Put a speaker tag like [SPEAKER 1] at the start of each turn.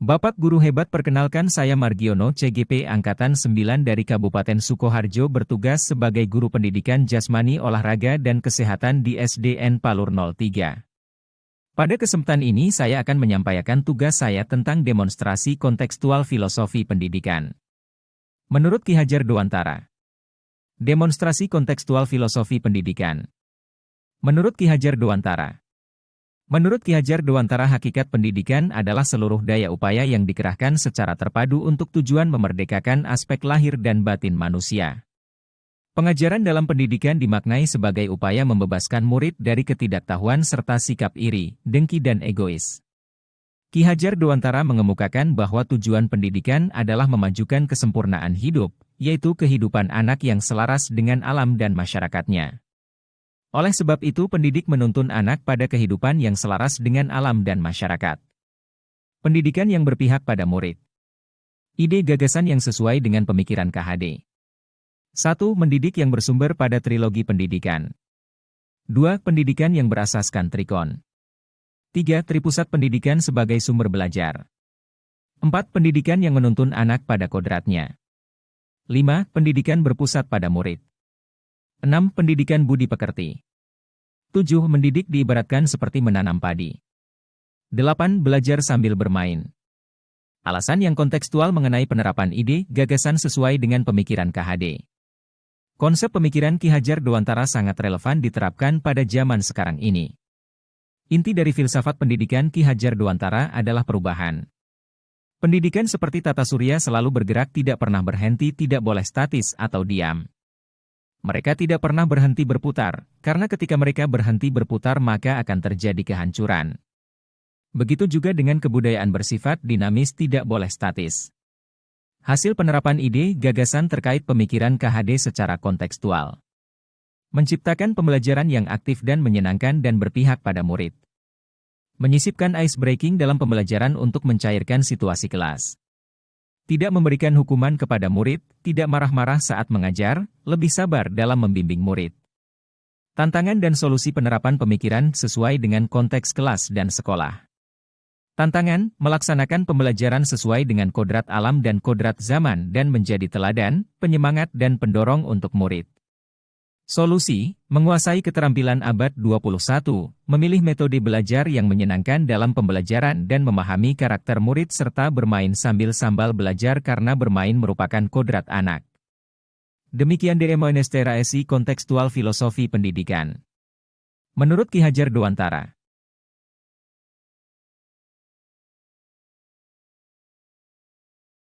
[SPEAKER 1] Bapak Guru Hebat, perkenalkan saya Margiono, CGP Angkatan 9 dari Kabupaten Sukoharjo, bertugas sebagai Guru Pendidikan Jasmani Olahraga dan Kesehatan di SDN Palur 03. Pada kesempatan ini saya akan menyampaikan tugas saya tentang demonstrasi kontekstual filosofi pendidikan. Menurut Ki Hajar Dewantara. Demonstrasi kontekstual filosofi pendidikan. Menurut Ki Hajar Dewantara. Menurut Ki Hajar Dewantara, hakikat pendidikan adalah seluruh daya upaya yang dikerahkan secara terpadu untuk tujuan memerdekakan aspek lahir dan batin manusia. Pengajaran dalam pendidikan dimaknai sebagai upaya membebaskan murid dari ketidaktahuan serta sikap iri, dengki dan egois. Ki Hajar Dewantara mengemukakan bahwa tujuan pendidikan adalah memajukan kesempurnaan hidup, yaitu kehidupan anak yang selaras dengan alam dan masyarakatnya. Oleh sebab itu, pendidik menuntun anak pada kehidupan yang selaras dengan alam dan masyarakat. Pendidikan yang berpihak pada murid. Ide gagasan yang sesuai dengan pemikiran KHD. 1. Mendidik yang bersumber pada trilogi pendidikan. 2. Pendidikan yang berasaskan trikon. 3. Tripusat pendidikan sebagai sumber belajar. 4. Pendidikan yang menuntun anak pada kodratnya. 5. Pendidikan berpusat pada murid. 6. Pendidikan budi pekerti. 7. Mendidik diibaratkan seperti menanam padi. 8. Belajar sambil bermain. Alasan yang kontekstual mengenai penerapan ide gagasan sesuai dengan pemikiran KHD. Konsep pemikiran Ki Hajar Dewantara sangat relevan diterapkan pada zaman sekarang ini. Inti dari filsafat pendidikan Ki Hajar Dewantara adalah perubahan. Pendidikan seperti tata surya selalu bergerak, tidak pernah berhenti, tidak boleh statis atau diam. Mereka tidak pernah berhenti berputar, karena ketika mereka berhenti berputar maka akan terjadi kehancuran. Begitu juga dengan kebudayaan bersifat dinamis, tidak boleh statis. Hasil penerapan ide gagasan terkait pemikiran KHD secara kontekstual. Menciptakan pembelajaran yang aktif dan menyenangkan dan berpihak pada murid. Menyisipkan ice breaking dalam pembelajaran untuk mencairkan situasi kelas. Tidak memberikan hukuman kepada murid, tidak marah-marah saat mengajar, lebih sabar dalam membimbing murid. Tantangan dan solusi penerapan pemikiran sesuai dengan konteks kelas dan sekolah. Tantangan, melaksanakan pembelajaran sesuai dengan kodrat alam dan kodrat zaman dan menjadi teladan, penyemangat dan pendorong untuk murid. Solusi, menguasai keterampilan abad 21, memilih metode belajar yang menyenangkan dalam pembelajaran dan memahami karakter murid serta bermain sambil belajar karena bermain merupakan kodrat anak. Demikian Demonstrasi kontekstual filosofi pendidikan. Menurut Ki Hajar Dewantara.